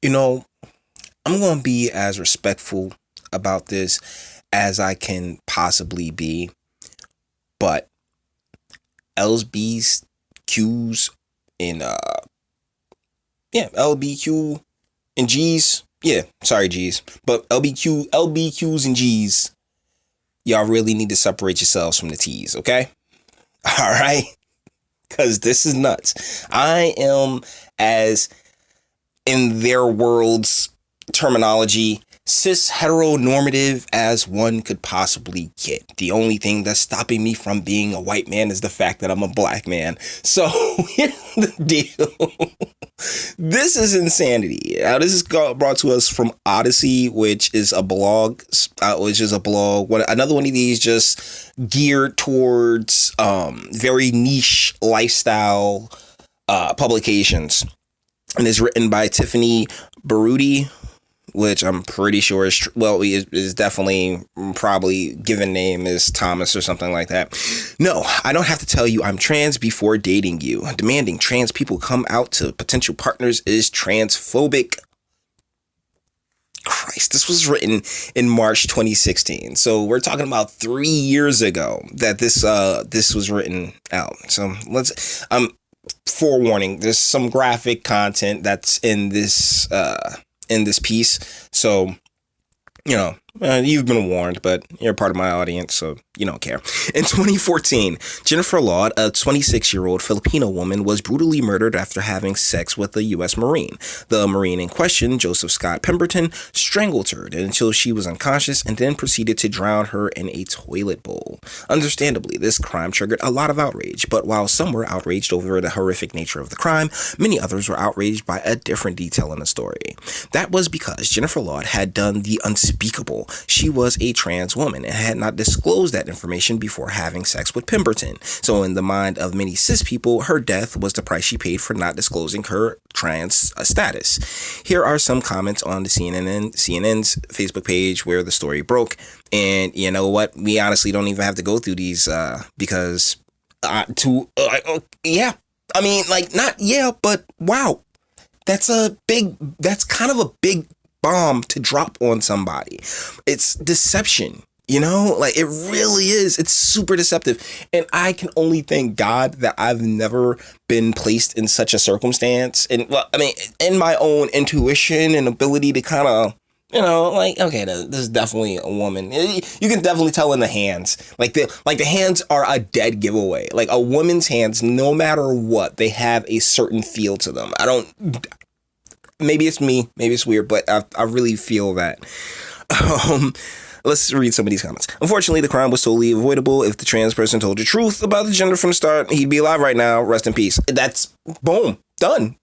You know, I'm going to be as respectful about this as I can possibly be, but LB's Q's and LBQ and G's. Yeah, sorry G's. But LBQs and G's, y'all really need to separate yourselves from the T's, okay? All right? Cuz this is nuts. I am, as in their world's terminology, cis heteronormative as one could possibly get. The only thing that's stopping me from being a white man is the fact that I'm a black man. So here's the deal. This is insanity. Now, this is brought to us from Odyssey, which is a blog. Another one of these just geared towards very niche lifestyle publications, and is written by Tiffany Baruti, which I'm pretty sure is definitely probably given name is Thomas or something like that. No, I don't have to tell you I'm trans before dating you. Demanding trans people come out to potential partners is transphobic. Christ, this was written in March 2016. So we're talking about 3 years ago that this was written out. So let's forewarning, there's some graphic content that's in this piece. So, you've been warned, but you're part of my audience, so you don't care. In 2014, Jennifer Laud, a 26-year-old Filipino woman, was brutally murdered after having sex with a U.S. Marine. The Marine in question, Joseph Scott Pemberton, strangled her until she was unconscious and then proceeded to drown her in a toilet bowl. Understandably, this crime triggered a lot of outrage, but while some were outraged over the horrific nature of the crime, many others were outraged by a different detail in the story. That was because Jennifer Laud had done the unspeakable. She was a trans woman and had not disclosed that information before having sex with Pemberton. So in the mind of many cis people, her death was the price she paid for not disclosing her trans status. Here are some comments on the CNN's Facebook page where the story broke. And you know what? We honestly don't even have to go through these because yeah. I mean, but wow. That's kind of a big bomb to drop on somebody. It's deception, it really is. It's super deceptive. And I can only thank God that I've never been placed in such a circumstance. And in my own intuition and ability to kind of, okay, this is definitely a woman. You can definitely tell in the hands. The hands are a dead giveaway. Like a woman's hands, no matter what, they have a certain feel to them. Maybe it's me, maybe it's weird, but I really feel that. Let's read some of these comments. Unfortunately, the crime was totally avoidable. If the trans person told the truth about the gender from the start, he'd be alive right now. Rest in peace. That's boom, done.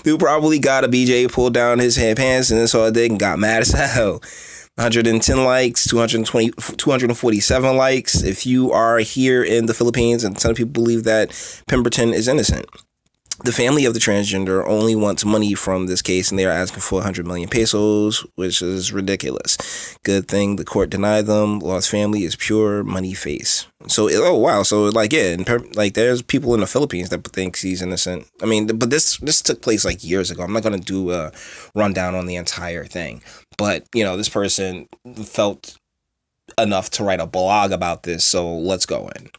Dude probably got a BJ pulled down his pants and then saw a dick and got mad as hell. 110 likes, 247 likes. If you are here in the Philippines, and some people believe that Pemberton is innocent. The family of the transgender only wants money from this case, and they are asking for 100 million pesos, which is ridiculous. Good thing the court denied them. Lost family is pure money face. So, oh wow. So there's people in the Philippines that think he's innocent. I mean, but this took place years ago. I'm not going to do a rundown on the entire thing, but this person felt enough to write a blog about this. So let's go in.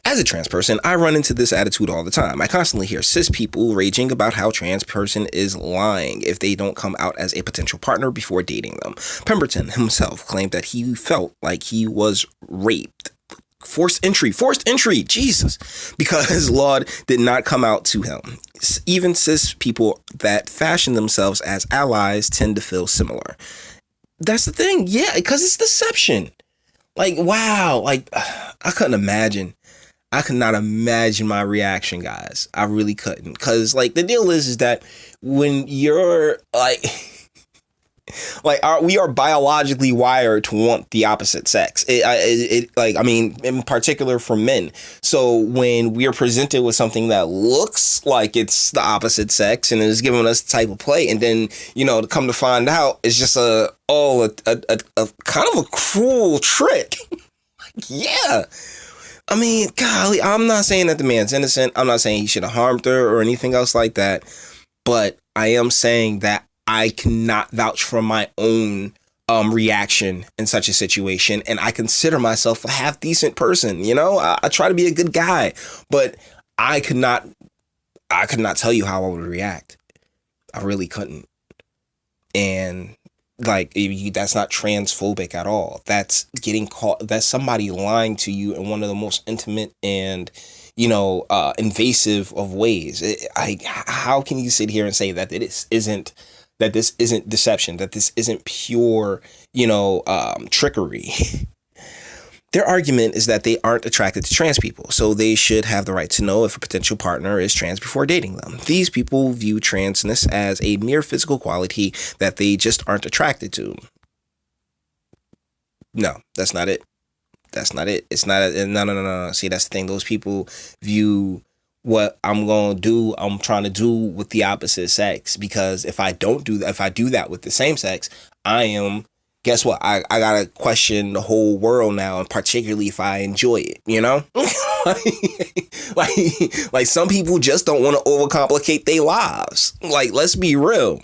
As a trans person, I run into this attitude all the time. I constantly hear cis people raging about how trans person is lying if they don't come out as a potential partner before dating them. Pemberton himself claimed that he felt like he was raped. Forced entry, Jesus, because Laud did not come out to him. Even cis people that fashion themselves as allies tend to feel similar. That's the thing, yeah, because it's deception. Wow, I couldn't imagine. I could not imagine my reaction, guys. I really couldn't. Because, the deal is that when you're, we are biologically wired to want the opposite sex. In particular for men. So when we are presented with something that looks like it's the opposite sex and is giving us the type of play, and then, to come to find out, it's just a kind of a cruel trick. Yeah. I mean, golly, I'm not saying that the man's innocent. I'm not saying he should have harmed her or anything else like that. but I am saying that I cannot vouch for my own reaction in such a situation, and I consider myself a half decent person. You know, I try to be a good guy, but I could not tell you how I would react. I really couldn't. And like, that's not transphobic at all. That's getting caught. That's somebody lying to you in one of the most intimate and, invasive of ways. How can you sit here and say that this isn't deception, that this isn't pure, trickery? Their argument is that they aren't attracted to trans people, so they should have the right to know if a potential partner is trans before dating them. These people view transness as a mere physical quality that they just aren't attracted to. No, that's not it. That's not it. It's not. No. See, that's the thing. Those people view what I'm going to do, I'm trying to do with the opposite sex, because if I don't do that, if I do that with the same sex, guess what? I gotta question the whole world now, and particularly if I enjoy it, like some people just don't want to overcomplicate their lives. Like, let's be real.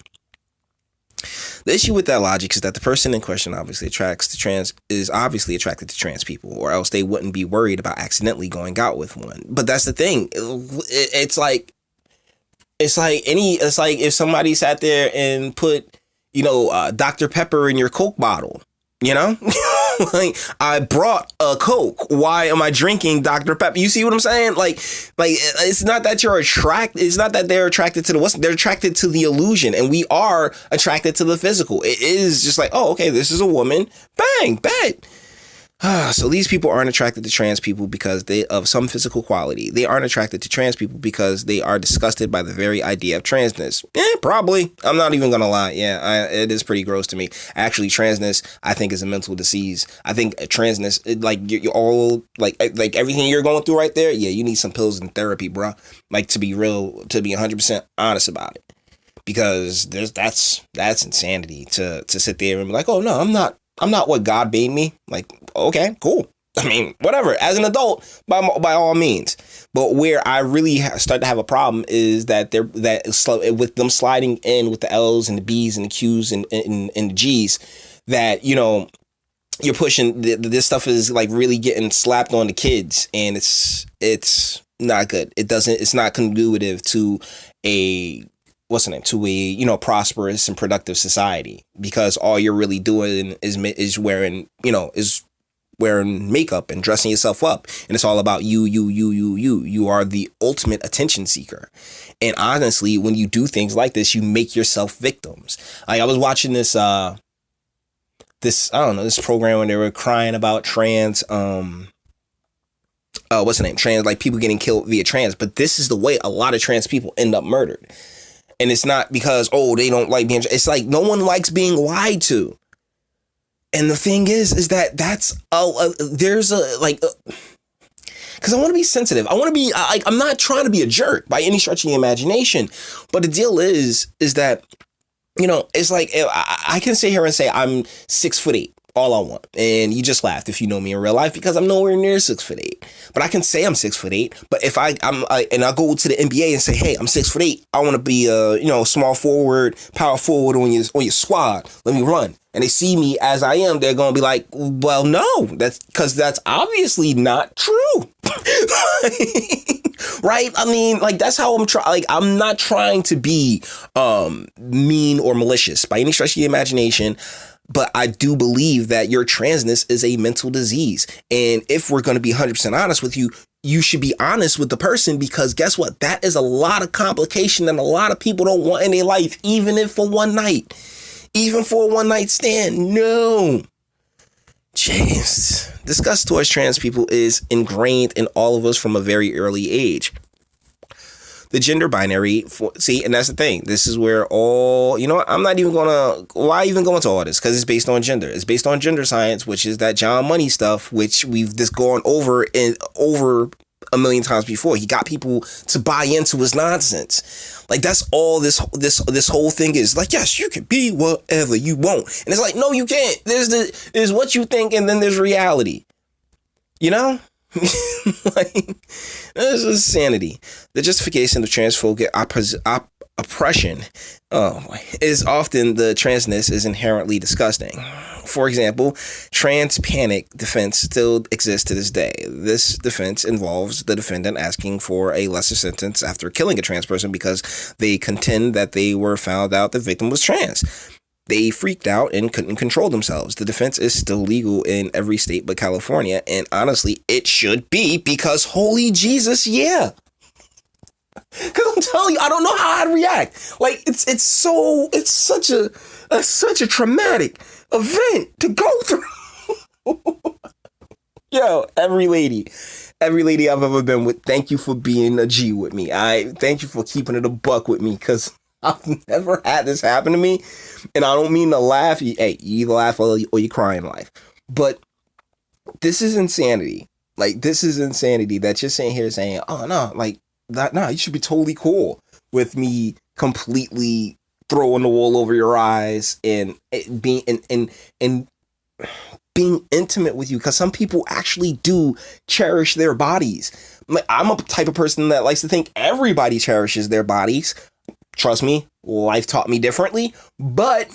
The issue with that logic is that the person in question is obviously attracted to trans people, or else they wouldn't be worried about accidentally going out with one. But that's the thing. It's like if somebody sat there and put, Dr. Pepper in your Coke bottle, like, I brought a Coke. Why am I drinking Dr. Pepper? You see what I'm saying? Like it's not that you're attracted. It's not that they're attracted to the West. They're attracted to the illusion, and we are attracted to the physical. It is just like, oh, okay, this is a woman. Bang, bet. So these people aren't attracted to trans people because they of some physical quality. They aren't attracted to trans people because they are disgusted by the very idea of transness. Probably. I'm not even gonna lie. Yeah, it is pretty gross to me. Actually, transness, I think, is a mental disease. I think transness, you're all like everything you're going through right there. Yeah, you need some pills and therapy, bro. Like, to be real, to be 100% honest about it, because that's insanity to sit there and be like, oh no, I'm not what God made me. Like, okay, cool. I mean, whatever. As an adult, by all means. But where I really start to have a problem is that with them sliding in with the L's and the B's and the Q's and the G's, that, you're pushing, this stuff is like really getting slapped on the kids, and it's not good. It's not conducive to a prosperous and productive society, because all you're really doing is wearing makeup and dressing yourself up, and it's all about you. You are the ultimate attention seeker, and honestly, when you do things like this, you make yourself victims. Like, I was watching this program when they were crying about trans trans, like, people getting killed via trans, but this is the way a lot of trans people end up murdered. And it's not because, they don't like being, it's like no one likes being lied to. And the thing is that because I want to be sensitive. I want to be, I'm not trying to be a jerk by any stretch of the imagination. But the deal is that, it's like, I can sit here and say I'm 6'8", all I want. And you just laughed if you know me in real life, because I'm nowhere near 6'8". But I can say I'm 6'8". But if I go to the NBA and say, hey, I'm 6'8", I want to be a small forward, power forward on your squad. Let me run. And they see me as I am, they're gonna be like, well, no, that's because that's obviously not true. Right? I mean, like, that's how I'm trying. Like, I'm not trying to be mean or malicious by any stretch of the imagination. But I do believe that your transness is a mental disease. And if we're going to be 100% honest with you, you should be honest with the person, because guess what? That is a lot of complication that a lot of people don't want in their life, even if for one night, even for a one night stand. No. James, disgust towards trans people is ingrained in all of us from a very early age. The gender binary, and that's the thing. This is where I'm not even why even go into all this? Because it's based on gender. It's based on gender science, which is that John Money stuff, which we've just gone over a million times before. He got people to buy into his nonsense. Like, that's all this whole thing is. Like, yes, you can be whatever you want. And it's like, no, you can't. There's what you think, and then there's reality. Like, this is insanity. The justification of transphobic oppression is often the transness is inherently disgusting. For example, trans panic defense still exists to this day. This defense involves the defendant asking for a lesser sentence after killing a trans person because they contend that they were found out the victim was trans. They freaked out and couldn't control themselves. The defense is still legal in every state but California, and honestly, it should be because holy Jesus, yeah. Because I'm telling you, I don't know how I'd react. Like it's such a traumatic event to go through. Yo, every lady I've ever been with, thank you for being a G with me. I thank you for keeping it a buck with me, because I've never had this happen to me, and I don't mean to laugh. You either laugh or you cry in life, but this is insanity. Like, this is insanity that you're sitting here saying, oh no, like that, no, you should be totally cool with me completely throwing the wool over your eyes and being and being intimate with you, because some people actually do cherish their bodies. I'm a type of person that likes to think everybody cherishes their bodies. Trust me, life taught me differently, but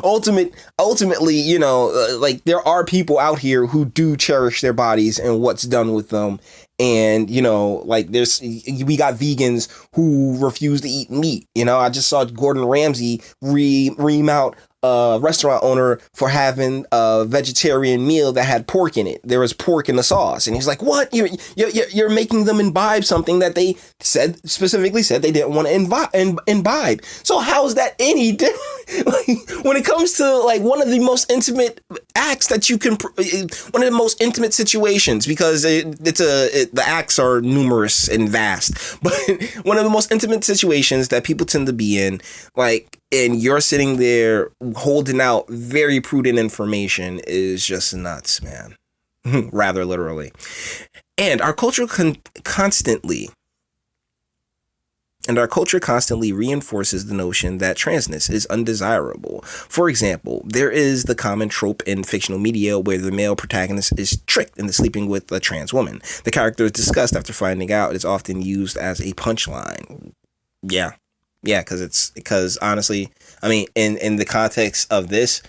ultimately, you know, like there are people out here who do cherish their bodies and what's done with them. And, you know, like we got vegans who refuse to eat meat. You know, I just saw Gordon Ramsay ream out a restaurant owner for having a vegetarian meal that had pork in it. There was pork in the sauce. And he's like, what? You're making them imbibe something that they specifically said they didn't want to imbibe. So how is that any different? Like, when it comes to like one of the most intimate acts that you can, one of the most intimate situations, because the acts are numerous and vast, but one of the most intimate situations that people tend to be in, like, and you're sitting there holding out very prudent information, is just nuts, man. Rather literally. And our culture constantly reinforces the notion that transness is undesirable. For example, there is the common trope in fictional media where the male protagonist is tricked into sleeping with a trans woman. The character is discussed after finding out. It's often used as a punchline. Yeah, because honestly, I mean, in the context of this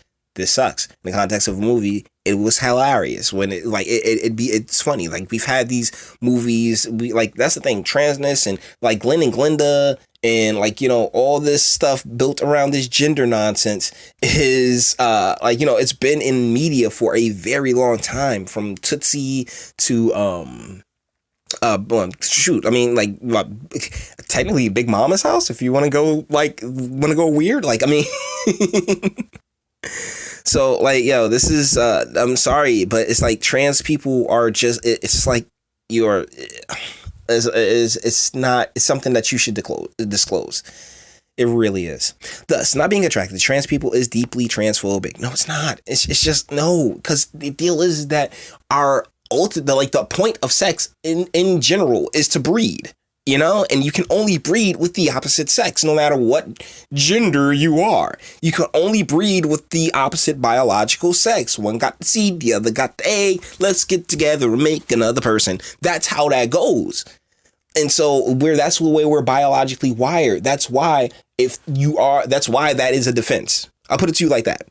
sucks. In the context of a movie, it was hilarious when it's funny. Like, we've had these movies, that's the thing, transness and like Glenn and Glenda and like, you know, all this stuff built around this gender nonsense is it's been in media for a very long time, from Tootsie to shoot, I mean, like, technically Big Mama's House, if you want to go weird, like, I mean. So, like, yo, this is, I'm sorry, but it's like trans people are just, it's like it's something that you should disclose. It really is. Thus, not being attracted to trans people is deeply transphobic. No, it's not. It's just, no, because the deal is that the point of sex in general is to breed. You know, and you can only breed with the opposite sex, no matter what gender you are. You can only breed with the opposite biological sex. One got the seed, the other got the egg. Let's get together and make another person. That's how that goes. And so that's the way we're biologically wired. That's why that is a defense. I'll put it to you like that.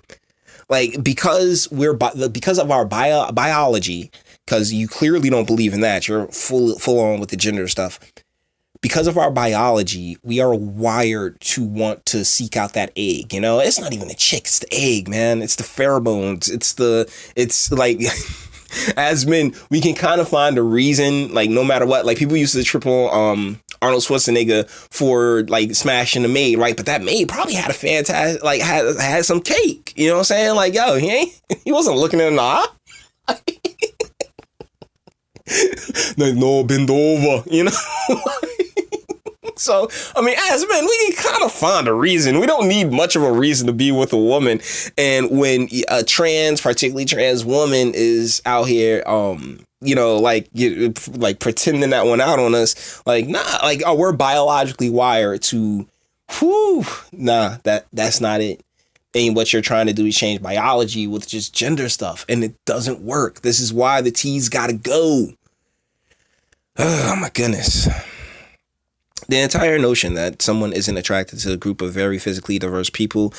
Like, because of our biology, because you clearly don't believe in that. You're full on with the gender stuff. Because of our biology, we are wired to want to seek out that egg. You know, it's not even a chick, it's the egg, man. It's the pheromones. It's like, as men, we can kind of find a reason, like, no matter what. Like, people used to triple Arnold Schwarzenegger for like smashing the maid, right? But that maid probably had a fantastic, like, had some cake. You know what I'm saying? Like, yo, he wasn't looking in the eye. Like, no, bend over, you know? So, I mean, as men, we can kind of find a reason. We don't need much of a reason to be with a woman. And when a particularly trans woman is out here, like pretending that one out on us, like, nah, like, oh, we're biologically wired to, that's not it. And what you're trying to do is change biology with just gender stuff, and it doesn't work. This is why the T's gotta go. Oh my goodness. The entire notion that someone isn't attracted to a group of very physically diverse people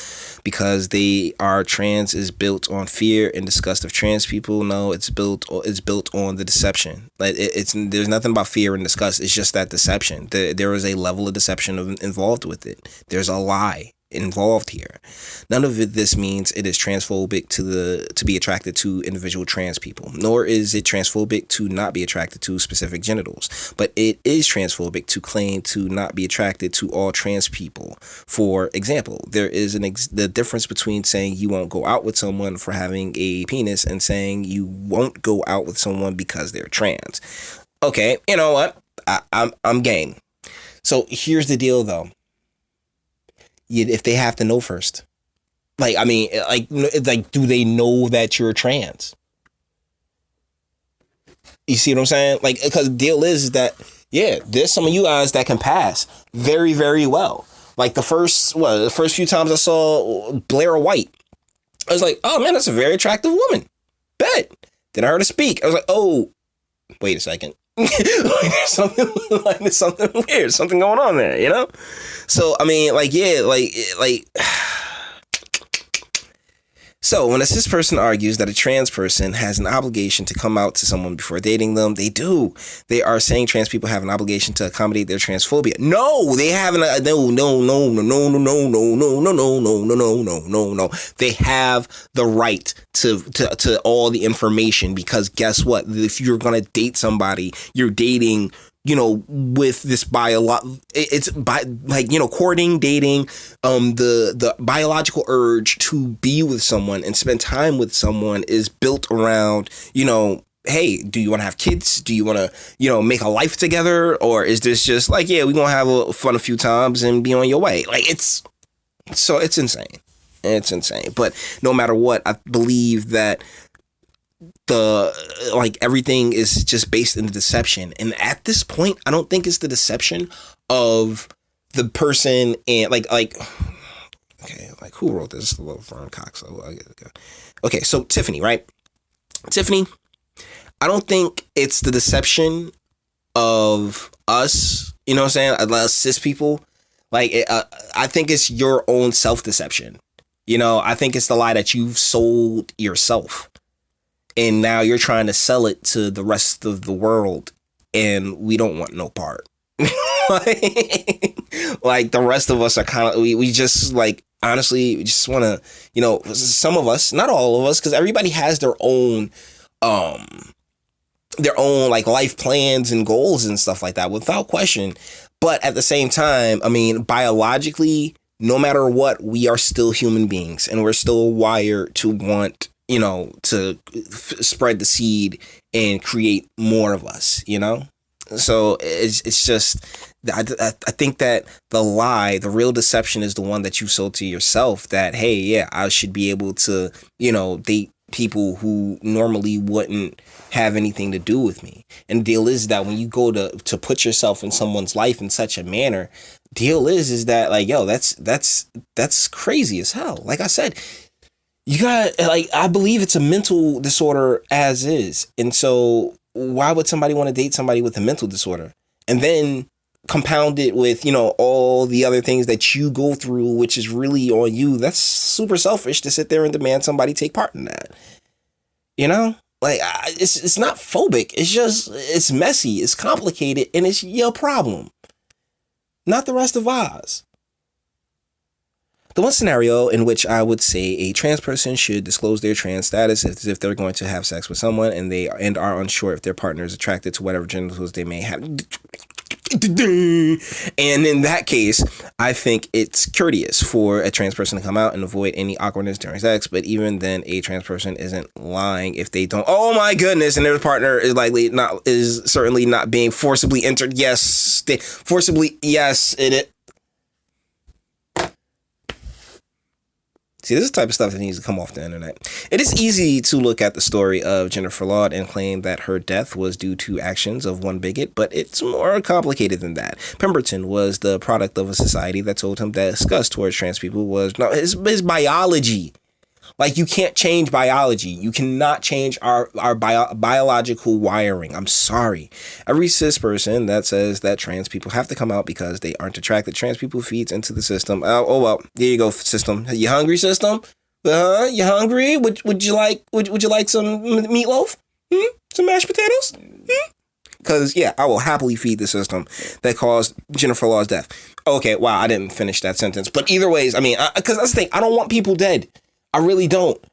because they are trans is built on fear and disgust of trans people. No, it's built on the deception. Like it's there's nothing about fear and disgust. It's just that deception. There is a level of deception involved with it. There's a lie involved here. None of this means it is transphobic to be attracted to individual trans people, nor is it transphobic to not be attracted to specific genitals. But it is transphobic to claim to not be attracted to all trans people. For example, there is the difference between saying you won't go out with someone for having a penis and saying you won't go out with someone because they're trans. Okay, you know what? I'm game. So here's the deal, though. If they have to know first, do they know that you're trans? You see what I'm saying? Like, because the deal is that, yeah, there's some of you guys that can pass very, very well. Like the first few times I saw Blair White, I was like, oh man, that's a very attractive woman. Bet. Then I heard her speak. I was like, oh, wait a second. There's something weird, something going on there, you know? So, I mean, so when a cis person argues that a trans person has an obligation to come out to someone before dating them, they do. They are saying trans people have an obligation to accommodate their transphobia. No, they haven't. No. They have the right to all the information, because guess what? If you're gonna date somebody, you're dating, with this courting, dating, the biological urge to be with someone and spend time with someone is built around, hey, do you want to have kids? Do you want to, make a life together? Or is this just like, yeah, we're going to have fun a few times and be on your way? Like, it's insane. It's insane. But no matter what, I believe that everything is just based in the deception. And at this point, I don't think it's the deception of the person and who wrote this? The little Vern Cox. Okay, so Tiffany, right? Tiffany, I don't think it's the deception of us, you know what I'm saying? Us cis people. I think it's your own self-deception. I think it's the lie that you've sold yourself. And now you're trying to sell it to the rest of the world, and we don't want no part. Like the rest of us are kind of, we just honestly, we just want to, some of us, not all of us, because everybody has their own life plans and goals and stuff like that, without question. But at the same time, I mean, biologically, no matter what, we are still human beings, and we're still wired to want, to spread the seed and create more of us, So it's just, I think that the lie, the real deception is the one that you sold to yourself, that, hey, yeah, I should be able to, date people who normally wouldn't have anything to do with me. And the deal is that when you go to put yourself in someone's life in such a manner, deal is that that's crazy as hell. Like I said, you got I believe it's a mental disorder as is. And so why would somebody want to date somebody with a mental disorder and then compound it with, all the other things that you go through, which is really on you? That's super selfish to sit there and demand somebody take part in that. It's not phobic. It's just, it's messy. It's complicated, and it's your problem, not the rest of ours. The one scenario in which I would say a trans person should disclose their trans status is if they're going to have sex with someone and are unsure if their partner is attracted to whatever genitals they may have. And in that case, I think it's courteous for a trans person to come out and avoid any awkwardness during sex. But even then, a trans person isn't lying if they don't. Oh my goodness! And their partner is certainly not being forcibly entered. Yes, it. See, this is the type of stuff that needs to come off the internet. It is easy to look at the story of Jennifer Lawd and claim that her death was due to actions of one bigot, but it's more complicated than that. Pemberton was the product of a society that told him that disgust towards trans people was his biology. Like, you can't change biology. You cannot change our biological wiring. I'm sorry. Every cis person that says that trans people have to come out because they aren't attracted, trans people feeds into the system. Oh well, there you go, system. You hungry, system? You hungry? Would you like some meatloaf? Some mashed potatoes? Because, yeah, I will happily feed the system that caused Jennifer Law's death. Okay, wow, I didn't finish that sentence. But either ways, I mean, because that's the thing. I don't want people dead. I really don't.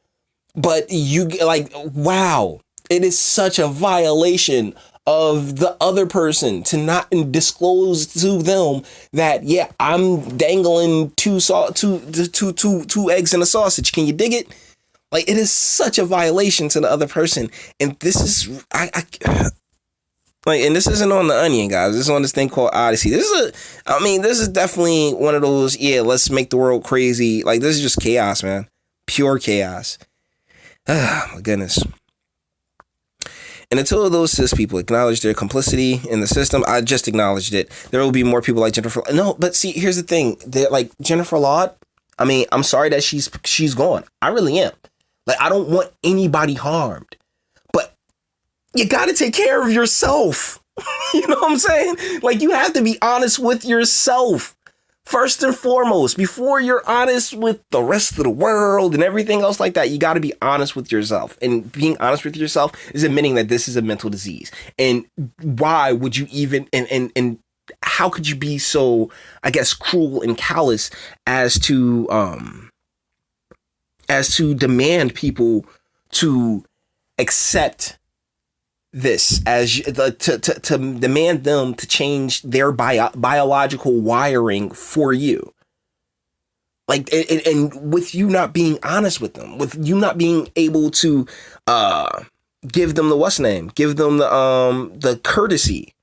But you, like, wow. It is such a violation of the other person to not disclose to them that, yeah, I'm dangling two eggs in a sausage. Can you dig it? Like, it is such a violation to the other person. And this is, and this isn't on The Onion, guys. This is on this thing called Odyssey. This is definitely one of those, yeah, let's make the world crazy. Like, this is just chaos, man. Pure chaos. Ah, my goodness. And until those cis people acknowledge their complicity in the system, I just acknowledged it. There will be more people like Jennifer. No, but see, here's the thing. Like, Jennifer Law, I mean, I'm sorry that she's gone. I really am. Like, I don't want anybody harmed. You got to take care of yourself. You know what I'm saying? Like, you have to be honest with yourself first and foremost. Before you're honest with the rest of the world and everything else like that, you got to be honest with yourself. And being honest with yourself is admitting that this is a mental disease. And why would you even, and how could you be so, I guess, cruel and callous as to demand people to accept this as to demand them to change their biological wiring for you, like, and with you not being honest with them, with you not being able to give them the give them the courtesy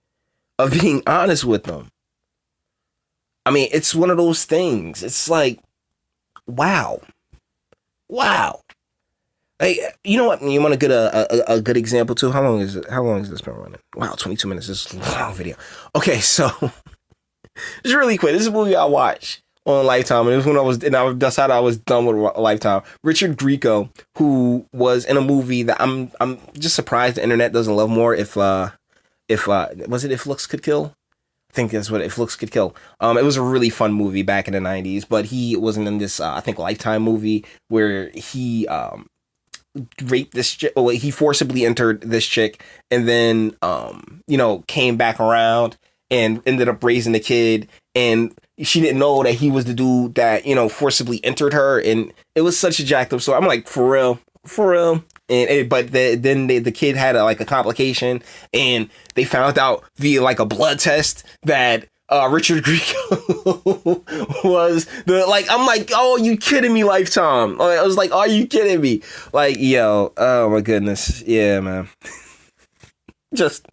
of being honest with them. I mean, it's one of those things. It's like, wow. Hey, you know what? You want to get a good example too? How long is this been running? Wow, 22 minutes. This is a long video. Okay, so just really quick. This is a movie I watched on Lifetime, and it was when I decided I was done with Lifetime. Richard Grieco, who was in a movie that I'm just surprised the internet doesn't love more. If was it If Looks Could Kill? I think that's what If Looks Could Kill. It was a really fun movie back in the 90s, but he wasn't in this I think Lifetime movie where he raped this chick. Well, he forcibly entered this chick and then came back around and ended up raising the kid, and she didn't know that he was the dude that forcibly entered her, and it was such a jacked up. So I'm like, for real. But then the kid had a complication, and they found out via like a blood test that Richard Grieco was I'm like, oh, you kidding me, Lifetime? I was like, are you kidding me? Like, yo, oh my goodness. Yeah, man. Just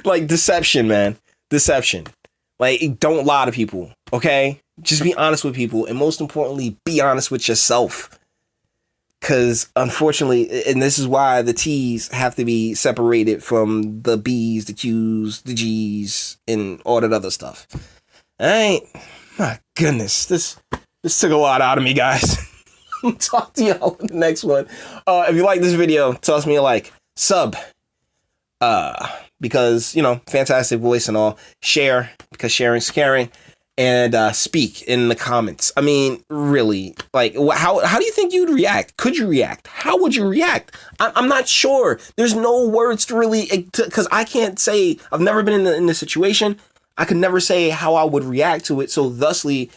like deception, man. Deception. Like, don't lie to people, okay? Just be honest with people, and most importantly, be honest with yourself. Because unfortunately, and this is why the T's have to be separated from the B's, the Q's, the G's, and all that other stuff. My goodness, this took a lot out of me, guys. I'll talk to y'all in the next one. If you like this video, toss me a like, sub, because fantastic voice and all. Share, because sharing's caring. And speak in the comments. I mean, really, like, how do you think you'd react? Could you react? How would you react? I'm not sure. There's no words to really, because I can't say, I've never been in this situation. I could never say how I would react to it. So thusly,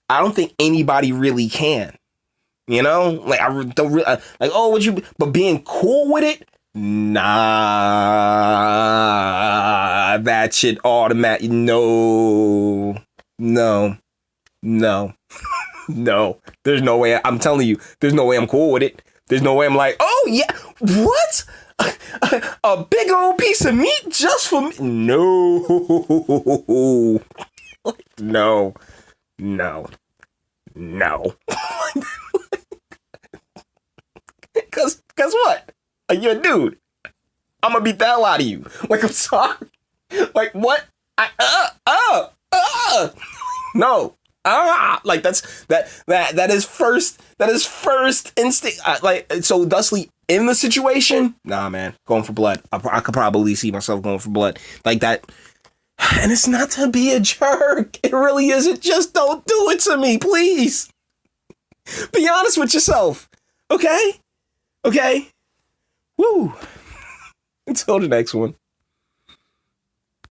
I don't think anybody really can. Like, I don't really, like, oh, would you, but being cool with it? Nah, that shit automatic. No. There's no way. I'm telling you, there's no way I'm cool with it. There's no way I'm like, oh yeah, what? A big old piece of meat just for me? No. No. Cause guess what? You're a dude. I'm gonna beat the hell out of you. Like, I'm sorry. Like, what? No. Like that is first instinct. Like, so Dusty in the situation, nah, man, going for blood. I could probably see myself going for blood like that. And it's not to be a jerk. It really isn't. Just don't do it to me, please. Be honest with yourself. Okay? Okay? Woo. Until the next one.